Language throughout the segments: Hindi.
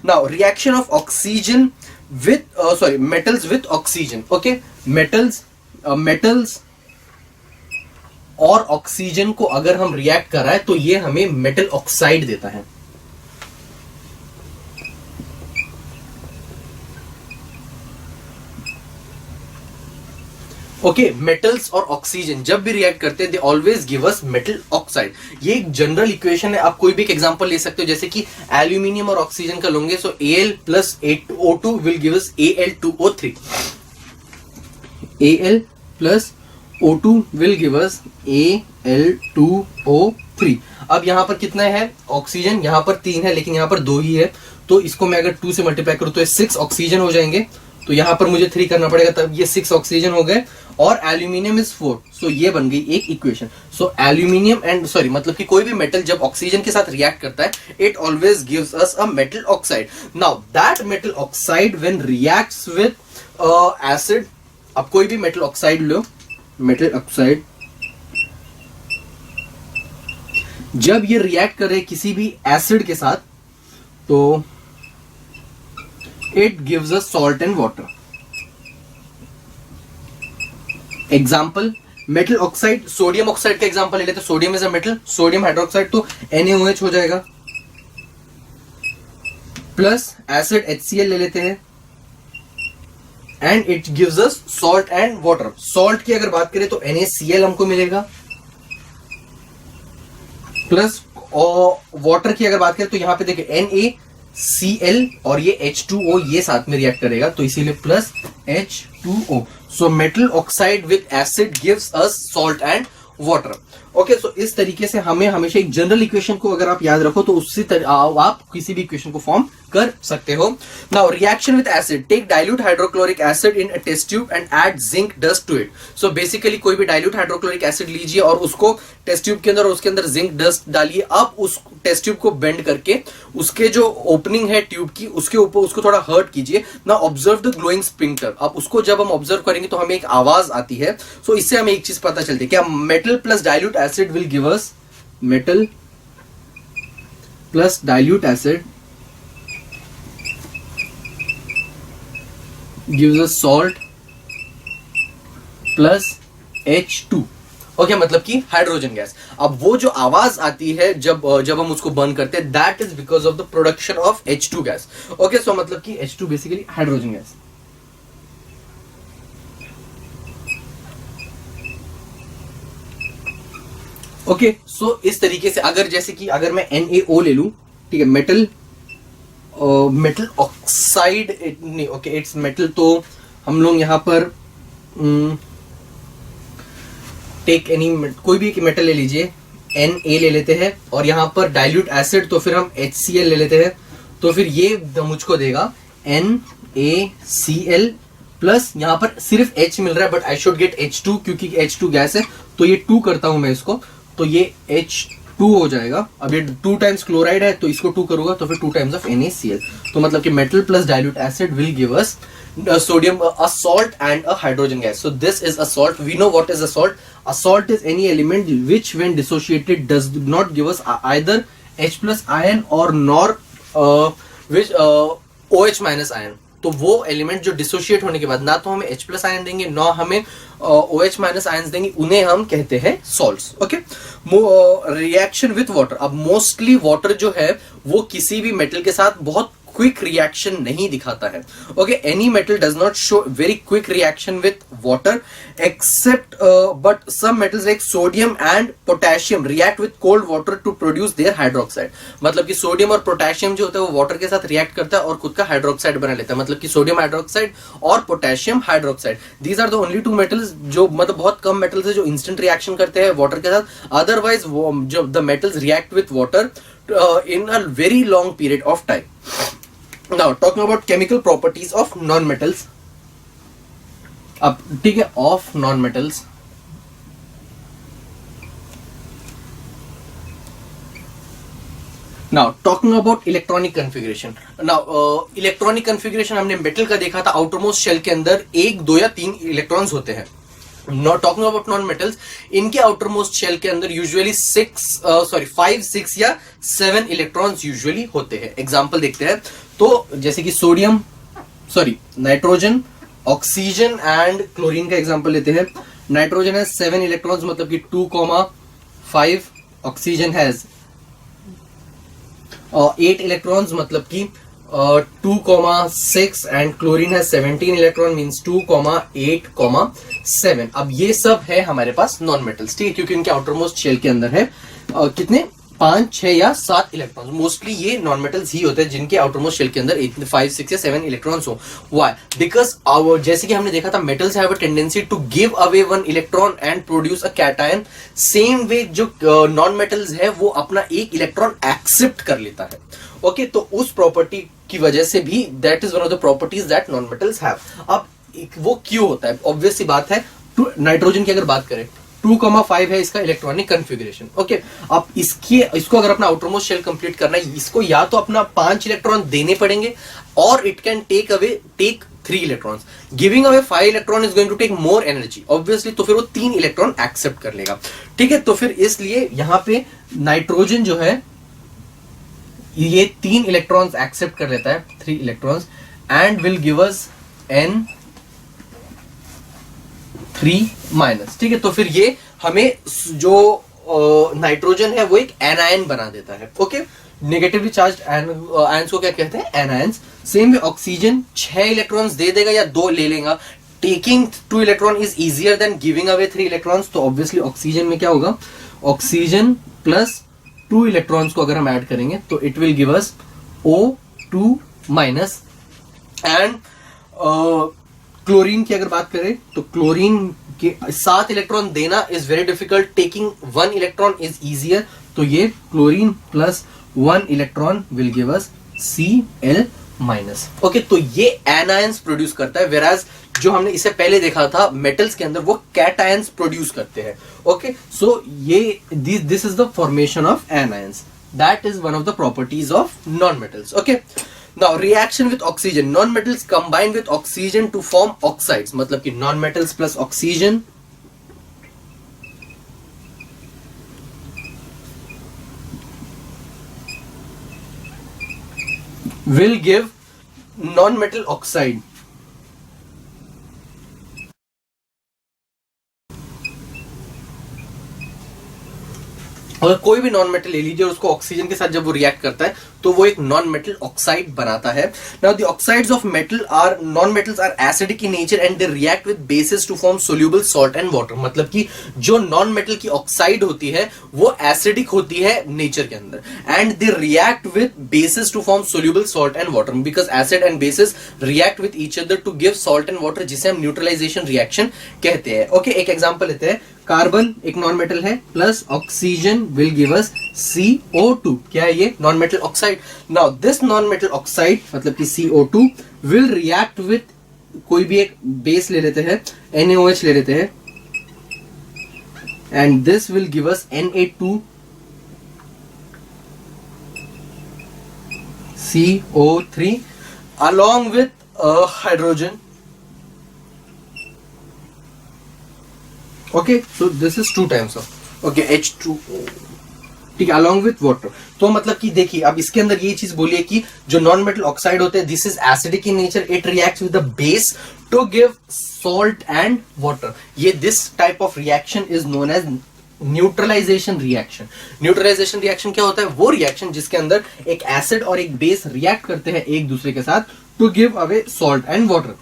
Now reaction of oxygen with metals with oxygen. Okay, metals और ऑक्सीजन को अगर हम रिएक्ट कराएं तो ये हमें मेटल ऑक्साइड देता है. ओके, मेटल्स और ऑक्सीजन जब भी रिएक्ट करते हैं they always give us metal oxide. ये एक जनरल इक्वेशन है. आप कोई भी एक एग्जांपल ले सकते हो, जैसे कि एल्यूमिनियम और ऑक्सीजन का लोगे, सो Al plus O2 will give us Al2O3. Al plus O2 will give us Al2O3. अब यहां पर कितना है ऑक्सीजन, यहां पर 3 है लेकिन यहां पर 2 ही है, तो इसको मैं अगर 2 से मल्टीप्लाई करूं तो ये 6 ऑक्सीजन हो जाएंगे. तो यहां पर मुझे 3 करना पड़ेगा, तब ये 6 ऑक्सीजन हो गए, और एल्यूमिनियम इज 4. सो ये बन गई एक इक्वेशन. सो एल्यूमिनियम एंड मतलब कि कोई भी मेटल जब ऑक्सीजन के साथ रिएक्ट करता है, it always gives us a metal oxide. Now that metal oxide when reacts with acid. अब कोई भी मेटल ऑक्साइड लो, मेटल ऑक्साइड जब ये रिएक्ट करे किसी भी एसिड के साथ, तो it gives us salt and water. Example metal oxide, sodium oxide का एग्जाम्पल ले लेते हैं. Sodium is a metal, sodium hydroxide तो NaOH हो जाएगा, प्लस एसिड HCl ले लेते हैं, and it gives us salt and water. Salt की अगर बात करें तो NaCl हमको मिलेगा, प्लस वाटर की अगर बात करें तो यहां पे देखिए NaCl और ये H2O ये साथ में रिएक्ट करेगा, तो इसीलिए plus H2O. So metal oxide with acid gives us salt and water. Okay, so इस तरीके से हमें हमेशा एक जनरल इक्वेशन को अगर आप याद रखो तो उससे आप किसी भी इक्वेशन को फॉर्म कर सकते हो. Now reaction with acid, take dilute hydrochloric acid in a test tube and add zinc dust to it. So basically कोई भी डाइल्यूट हाइड्रोक्लोरिक एसिड लीजिए और उसको टेस्ट ट्यूब के अंदर, उसके अंदर जिंक डस्ट डालिए. आप उस टेस्ट ट्यूब को बेंड करके उसके जो ओपनिंग है ट्यूब की, उसके ऊपर उसको थोड़ा हर्ट कीजिए. Now observe the glowing sphincter. अब उसको जब हम ऑब्जर्व करेंगे तो हमें एक आवाज आती है. सो इससे हमें एक चीज पता चलती है, क्या metal plus dilute acid will give us, metal plus dilute acid gives us salt plus H2. Okay, मतलब कि हाइड्रोजन गैस. अब वो जो आवाज आती है जब हम उसको बर्न करते हैं, that is because of the production of H2 gas. Okay, so मतलब कि H2 basically hydrogen gas. Okay, so इस तरीके से अगर जैसे कि अगर मैं NaO ले लूं, ठीक है, मेटल ऑक्साइड नहीं, ओके इट्स मेटल, तो हम लोग यहां पर टेक एनी कोई भी एक मेटल ले लीजिए, Na ले लेते हैं, और यहां पर डाइल्यूट एसिड तो फिर हम HCl ले लेते हैं, तो फिर ये मुझको देगा NaCl प्लस यहां पर सिर्फ H मिल रहा है, but I should get H2 क्योंकि H2 गैस है, तो ये 2 करता हूं मैं इसको, तो ये H2 हो जाएगा. अब ये 2 टाइम्स क्लोराइड है तो इसको 2 करूंगा तो फिर 2 टाइम्स ऑफ NaCl. तो मतलब कि metal plus dilute acid will give us sodium, a salt and a hydrogen gas. So this is a salt. We know what is a salt. A salt is any element which when dissociated does not give us either H plus ion or nor OH minus ion. तो वो एलिमेंट जो डिसोशिएट होने के बाद ना तो हमें H प्लस आयन देंगे ना हमें OH माइनस आयन देंगे, उन्हें हम कहते हैं salts. Okay, reaction with water. अब मोस्टली वाटर जो है वो किसी भी मेटल के साथ बहुत क्विक रिएक्शन नहीं दिखाता है. Okay, any metal does not show very quick reaction with water except but some metals like sodium and potassium react with cold water to produce their hydroxide. मतलब कि सोडियम और पोटेशियम जो होता है वो वाटर के साथ रिएक्ट करता है और खुद का हाइड्रोक्साइड बना लेता है. मतलब कि सोडियम हाइड्रोक्साइड और potassium hydroxide, these are the only 2 metals जो मतलब बहुत कम मेटल्स है जो इंस्टेंट रिएक्शन करते हैं वाटर के साथ. अदरवाइज जो the metals react with water in a very long period of time. Now talking about chemical properties of non-metals. अब ठीक है, of non-metals. Now talking about electronic configuration. Now electronic configuration हमने मेटल का देखा था, आउटरमोस्ट शेल के अंदर 1, 2 या 3 इलेक्ट्रॉन्स होते हैं. Not talking about non-metals, इनके आउटरमोस्ट शेल के अंदर यूजुअली 5, 6 या 7 इलेक्ट्रॉन्स यूजुअली होते हैं. एग्जांपल देखते हैं. तो जैसे कि sodium nitrogen, oxygen and chlorine का एग्जांपल लेते हैं। नाइट्रोजन हैज 7 इलेक्ट्रॉन्स मतलब कि 2,5, ऑक्सीजन हैज 8 इलेक्ट्रॉन्स मतलब कि 2,6 एंड क्लोरीन है 17 इलेक्ट्रॉन मींस 2,8,7। अब ये सब है हमारे पास नॉन मेटल्स, ठीक है, क्योंकि इनके आउटर मोस्ट शेल के अंदर है कितने 5, 6 या 7 इलेक्ट्रॉन्स। मोस्टली ये नॉन मेटल्स ही होते हैं जिनके आउटर मोस्ट शेल के अंदर 5, 6 या 7 इलेक्ट्रॉन्स हो। व्हाई? बिकॉज आवर जैसे कि हमने देखा था metals have a tendency to give away 1 electron and produce a cation. Same way जो नॉन मेटल्स है वो अपना एक इलेक्ट्रॉन एक्सेप्ट कर लेता है। ओके, तो उस प्रॉपर्टी की वजह से भी that is one of the properties that non metals have. अब वो क्यों होता है? ऑब्वियस सी बात है, नाइट्रोजन की अगर बात करें 2,5 है इसका इलेक्ट्रॉनिक कन्फिगरेशन। ओके, अब इसको अगर अपना आउटर मोस्ट शेल कंप्लीट करना है, इसको या तो अपना 5 इलेक्ट्रॉन देने पड़ेंगे और it can take 3 electrons. Giving away 5 electron is going to take more energy obviously, तो फिर वो 3 इलेक्ट्रॉन एक्सेप्ट कर लेगा। ठीक है, तो फिर इसलिए यहां पे नाइट्रोजन जो है ये 3 इलेक्ट्रॉन्स एक्सेप्ट कर लेता है, 3 electrons, and will give us N3-। ठीक है, तो फिर ये हमें जो नाइट्रोजन है वो एक एनायन बना देता है। ओके, नेगेटिवली चार्ज आयंस को क्या कहते हैं? Anions. Same way oxygen 6 electrons they देगा या 2 ले लेगा। Taking 2 electron is easier than giving away 3 electrons, तो ऑब्वियसली ऑक्सीजन में क्या होगा? ऑक्सीजन प्लस 2 इलेक्ट्रॉन्स को अगर हम ऐड करेंगे तो it will give us O2-। And chlorine की अगर बात करें तो क्लोरीन के 7 इलेक्ट्रॉन देना is very difficult, taking 1 electron is easier, तो ये chlorine plus 1 electron will give us Cl-। Okay, तो ये एनायंस प्रोड्यूस करता है, वेराज जो हमने इससे पहले देखा था मेटल्स के अंदर वो कैटायंस प्रोड्यूस करते हैं। ओके, सो ये this is the formation of anions, that is one of the properties of non metals. Okay, now reaction with oxygen, non metals combine with oxygen to form oxides, मतलब कि non metals plus oxygen will give non metal oxide। अगर कोई भी नॉन मेटल ले लीजिए और उसको ऑक्सीजन के साथ जब वो रिएक्ट करता है तो वो एक नॉन मेटल ऑक्साइड बनाता है। Now the oxides of metal are non metals are acidic in nature and they react with bases to form soluble salt and water. मतलब कि जो नॉन मेटल की ऑक्साइड होती है वो एसिडिक होती है नेचर के अंदर, and they react with bases to form soluble salt and water, because acid and bases react with each other to give salt and water, जिसे हम न्यूट्रलाइजेशन रिएक्शन कहते हैं। ओके, एक एग्जांपल लेते हैं। कार्बन एक नॉन मेटल है plus oxygen will give us CO2। क्या है ये? Non metal oxide. Now this non metal oxide मतलब कि CO2 विल रिएक्ट विथ कोई भी एक बेस ले लेते हैं, NaOH ले लेते हैं, and this will give us Na2CO3 along with hydrogen। Okay, so this is 2 times of H2O, ठीक है, अलॉन्ग विथ वाटर। तो मतलब कि देखिए अब इसके अंदर ये चीज बोलिए कि जो नॉन मेटल ऑक्साइड होते हैं this is acidic in nature, it reacts with the base to give salt and water. ये this type of reaction is known as neutralisation reaction. Neutralisation reaction क्या होता है? वो रिएक्शन जिसके अंदर एक एसिड और एक बेस रिएक्ट करते हैं एक दूसरे के साथ to give away salt and water.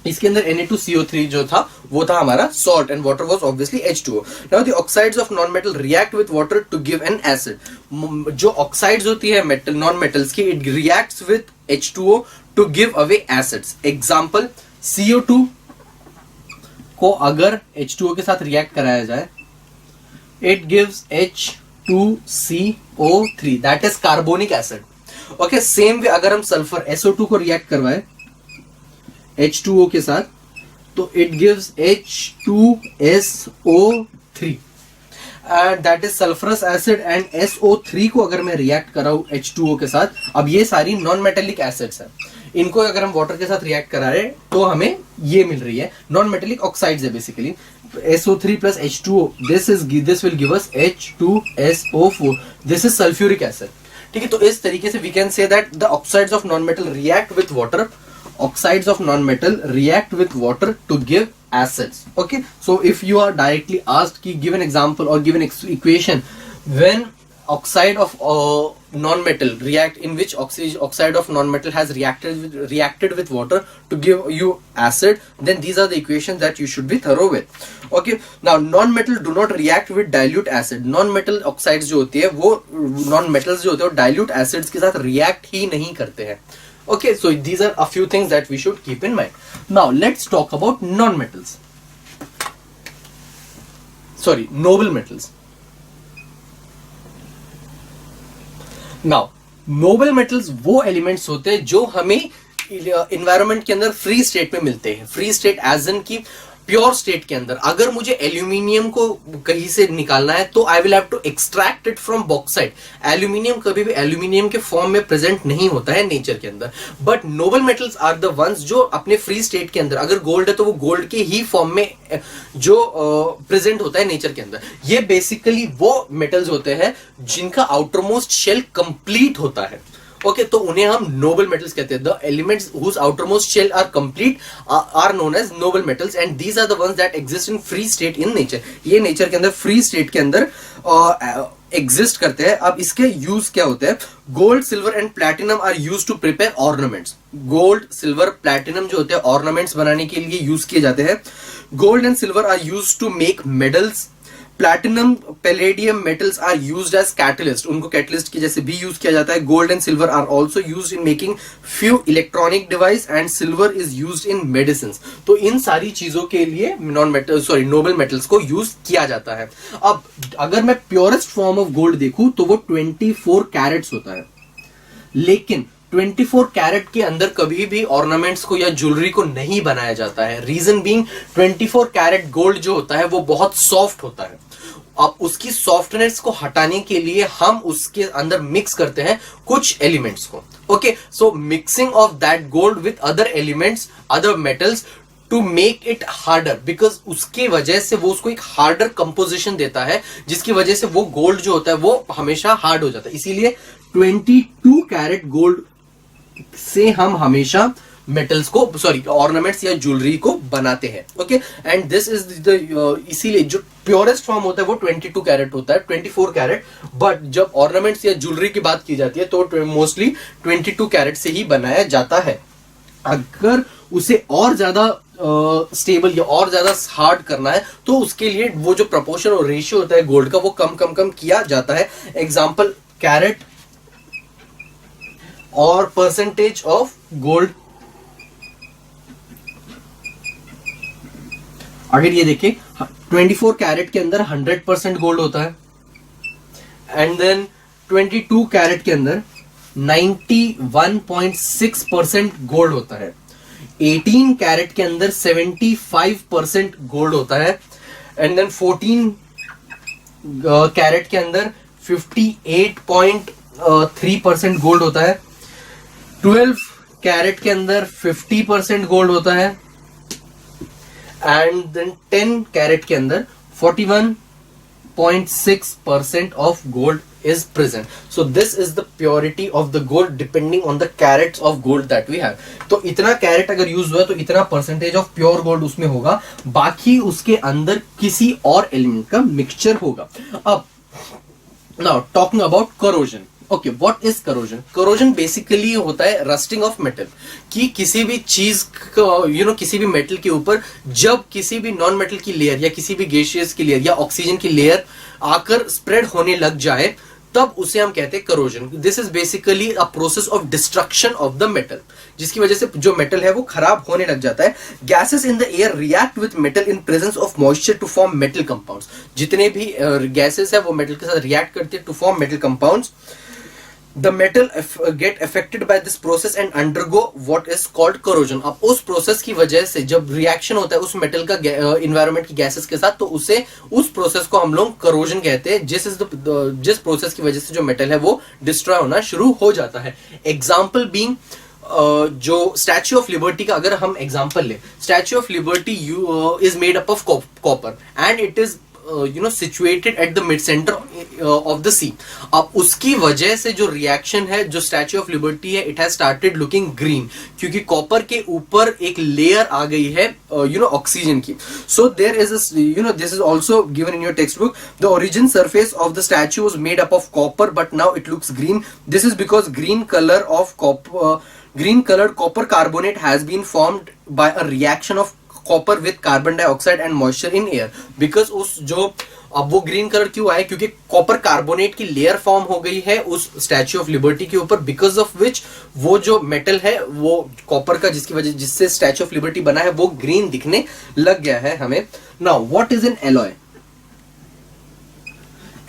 इसके अंदर Na2CO3 जो था वो था हमारा salt and water was obviously H2O। Now the oxides of non metal react with water to give an acid. जो ऑक्साइड्स होती है मेटल नॉन मेटल्स की, it reacts with H2O to give away acids. Example, CO2 को अगर H2O के साथ रिएक्ट कराया जाए it gives H2CO3, that is carbonic acid. Okay, same way अगर हम सल्फर SO2 को रिएक्ट करवाए H2O के साथ तो it gives H2SO3, that is sulphurous acid, and SO3 को अगर मैं रिएक्ट कराऊं H2O के साथ, अब ये सारी नॉन मेटेलिक एसिड्स हैं, इनको अगर हम वाटर के साथ रिएक्ट करा रहे तो हमें ये मिल रही है नॉन मेटेलिक ऑक्साइड्स है basically. SO3 plus H2O, this will give us H2SO4, this is sulfuric acid। ठीक है, तो इस तरीके से we can say that the oxides of non metal react with water, oxides of non-metal react with water to give acids. Okay, so if you are directly asked ki give an example or give an equation when oxide of non-metal react, in which oxide of non-metal has reacted with water to give you acid, then these are the equations that you should be thorough with. Okay, now non-metal do not react with dilute acid. non-metal oxides जो होती है वो non-metals जो होते हैं वो dilute acids के साथ react ही नहीं करते हैं. Okay, so these are a few things that we should keep in mind. Now let's talk about non-metals. Sorry, noble metals. Now noble metals वो elements होते हैं जो हमें environment के अंदर free state में मिलते हैं. free state as in की प्योर स्टेट के अंदर अगर मुझे एल्यूमिनियम को कहीं से निकालना है तो I will have to extract it from bauxite. Aluminium कभी भी एल्यूमिनियम के फॉर्म में प्रेजेंट नहीं होता है नेचर के अंदर, but noble metals are the ones जो अपने फ्री स्टेट के अंदर, अगर गोल्ड है तो वो गोल्ड के ही फॉर्म में जो प्रेजेंट होता है नेचर के अंदर. ये बेसिकली वो मेटल्स होते हैं जिनका आउटरमोस्ट शेल कंप्लीट होता है. ओके, तो उन्हें हम नोबल मेटल्स कहते हैं. The elements whose outermost shell are complete are known as noble metals and these are the ones that exist in free state in nature. ये नेचर के अंदर फ्री स्टेट के अंदर एग्जिस्ट करते हैं. अब इसके यूज क्या होते हैं? Gold, silver and platinum are use to prepare ornaments. Gold, silver, platinum जो होते हैं ऑर्नामेंट्स बनाने के लिए यूज किए जाते हैं. Gold and silver are use to make medals. Platinum, palladium metals are used as catalyst. उनको कैटलिस्ट की जैसे भी यूज किया जाता है. Gold and silver are also used in making few electronic device and silver is used in medicine. तो इन सारी चीजों के लिए नोबल मेटल्स को यूज किया जाता है. अब अगर मैं प्योरेस्ट फॉर्म ऑफ गोल्ड देखूं तो वो 24 कैरेट्स होता है, लेकिन 24 कैरेट के अंदर कभी भी ऑर्नामेंट्स को या ज्वेलरी को नहीं बनाया जाता है. रीजन बीइंग 24 कैरेट गोल्ड जो होता है वो बहुत सॉफ्ट होता है. अब उसकी सॉफ्टनेस को हटाने के लिए हम उसके अंदर मिक्स करते हैं कुछ एलिमेंट्स को. Okay, so mixing of that gold with other elements, other metals to make it harder, because उसके वजह से वो उसको एक हार्डर कंपोजिशन देता है जिसकी वजह से वो गोल्ड जो होता है वो हमेशा हार्ड हो जाता है. इसीलिए 22 कैरेट गोल्ड से हम हमेशा मेटल्स को ऑर्नामेंट्स या ज्वेलरी को बनाते हैं. Okay, and this is the इसीलिए जो प्योरेस्ट फॉर्म होता है वो 22 कैरेट होता है, 24 कैरेट. बट जब ऑर्नामेंट्स या ज्वेलरी की बात की जाती है तो मोस्टली 22 कैरेट से ही बनाया जाता है. अगर उसे और ज्यादा स्टेबल या और ज्यादा हार्ड करना है तो उसके लिए वो जो प्रपोर्शन और रेशियो होता है गोल्ड का वो कम किया जाता है. एग्जाम्पल, कैरेट और परसेंटेज ऑफ गोल्ड. अगर ये देखिए 24 कैरेट के अंदर 100% गोल्ड होता है, एंड देन 22 कैरेट के अंदर 91.6% गोल्ड होता है. 18 कैरेट के अंदर 75% गोल्ड होता है, एंड देन 14 कैरेट के अंदर 58.3% गोल्ड होता है. 12 कैरेट के अंदर 50% गोल्ड होता है, एंड देन 10 कैरेट के अंदर 41.6% of gold is present. So this is the purity of the gold depending on the carats of gold that we have. तो इतना कैरेट अगर यूज हुआ तो इतना परसेंटेज ऑफ प्योर गोल्ड उसमें होगा, बाकी उसके अंदर किसी और एलिमेंट का मिक्सचर होगा. अब now talking about corrosion. Okay, what is corrosion? Corrosion basically होता है रस्टिंग ऑफ मेटल. कि किसी भी चीज किसी भी मेटल के ऊपर जब किसी भी नॉन मेटल की लेयर या किसी भी गैसियस की लेयर या ऑक्सीजन की लेयर आकर स्प्रेड होने लग जाए तब उसे हम कहते हैं corrosion. This is basically a process of destruction of the metal, जिसकी वजह से जो मेटल है वो खराब होने लग जाता है. Gases in the air react with metal in presence of moisture to form metal compounds. जितने भी गैसेस है वो मेटल के साथ रिएक्ट करते हैं to form metal compounds. The metal get affected by this process and undergo what is called corrosion. अब उस प्रोसेस की वजह से जब रिएक्शन होता है उस मेटल का इन्वायरमेंट की गैसेस के साथ, तो उस प्रोसेस को हम लोग करोजन कहते हैं. जिस प्रोसेस की वजह से जो मेटल है वो डिस्ट्रॉय होना शुरू हो जाता है. एग्जाम्पल बीइंग जो स्टैच्यू ऑफ लिबर्टी का अगर हम एग्जाम्पल ले, Statue of Liberty is made up of copper and it is situated at the mid centre of the sea. अब उसकी वजह से जो रिएक्शन है, जो स्टैच्यू ऑफ लिबर्टी है, it has started looking green, क्योंकि कॉपर के ऊपर एक लेयर आ गई है ऑक्सीजन की। So there is this is also given in your text book, the origin surface of the statue was made up of copper but now it looks green. This is because green colored copper carbonate has been formed by a reaction of copper with carbon dioxide and moisture in air। because अब वो ग्रीन कलर क्यों आया, क्योंकि कॉपर कार्बोनेट की लेयर फॉर्म हो गई है उस स्टैच्यू ऑफ लिबर्टी के ऊपर, बिकॉज ऑफ विच वो जो मेटल है वो कॉपर का, जिसकी वजह जिससे स्टैच्यू ऑफ लिबर्टी बना है, वो ग्रीन दिखने लग गया है हमें। Now what is an alloy?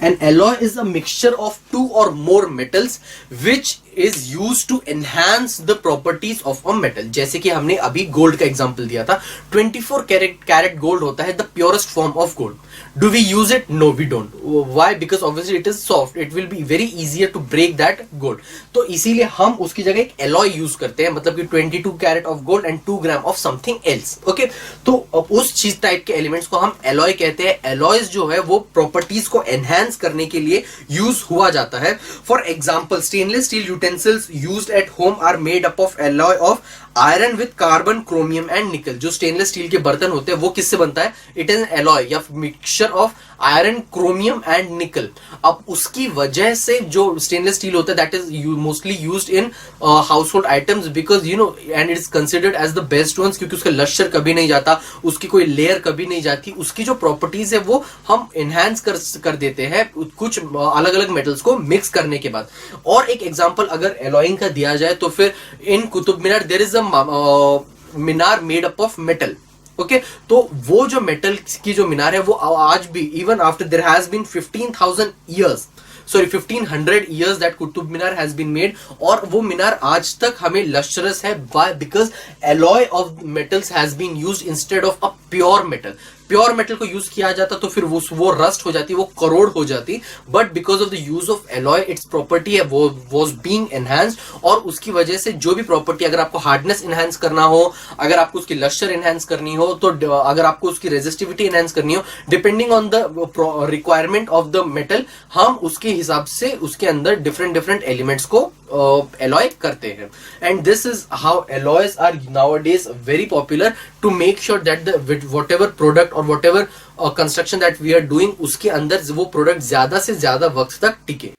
An alloy is a mixture of two or more metals which is used to enhance the properties of a metal। जैसे कि हमने अभी गोल्ड का एग्जांपल दिया था, 24 कैरेट गोल्ड होता है, the purest form of gold. Do we use it? No, we don't. Why? Because obviously it is soft. It will be very easier to break that gold. तो इसीलिए हम उसकी जगह एक alloy यूज करते हैं, मतलब कि 22 carat of gold and 2 gram of something else. Okay, तो उस चीज टाइप के एलिमेंट्स को हम alloy कहते हैं। alloys जो है वो प्रॉपर्टीज को एनहांस करने के लिए यूज हुआ जाता है। For example, stainless steel utensils used at home are made up of alloy of iron with carbon, chromium and nickel. जो स्टेनलेस स्टील के बर्तन होते हैं वो किससे बनता है? इट इज एन एलॉय या mixture of iron, chromium and निकल। अब उसकी वजह से जो स्टेनलेस स्टील होता है that is mostly used in household items, because and it is considered as the best ones, क्योंकि उसका लश्कर कभी नहीं जाता, उसकी कोई लेयर कभी नहीं जाती, उसकी जो प्रॉपर्टीज है वो हम एनहांस कर देते हैं कुछ अलग अलग मेटल्स को मिक्स करने के बाद। और एक एग्जाम्पल अगर एलॉइंग का दिया जाए तो फिर in Qutub Minar there is a minar made up of metal. Okay, तो वो जो मेटल की जो मीनार है वो आज भी, even after there has been 1500 years that Qutub Minar has been made, और वो मीनार आज तक हमें लश्करस है, because alloy of metals has been used instead of a pure metal. Pure metal को यूज किया जाता तो फिर वो रस्ट हो जाती, वो करोड़ हो जाती, but because of the use of alloy it's property है वो वाज बीइंग एनहांस्ड, और उसकी वजह से जो भी प्रॉपर्टी, अगर आपको हार्डनेस एनहांस करना हो, अगर आपको उसकी लश्कर एनहांस करनी हो, तो अगर आपको उसकी रेजिस्टिविटी एनहांस करनी हो, depending on the requirement of the metal, हम उसके हिसाब से उसके अंदर डिफरेंट एलिमेंट्स को एलॉय करते हैं। And this is how alloys are nowadays very popular to make sure that the whatever product और whatever construction that we are doing, उसके अंदर वो प्रोडक्ट ज्यादा से ज्यादा वक्त तक टिके।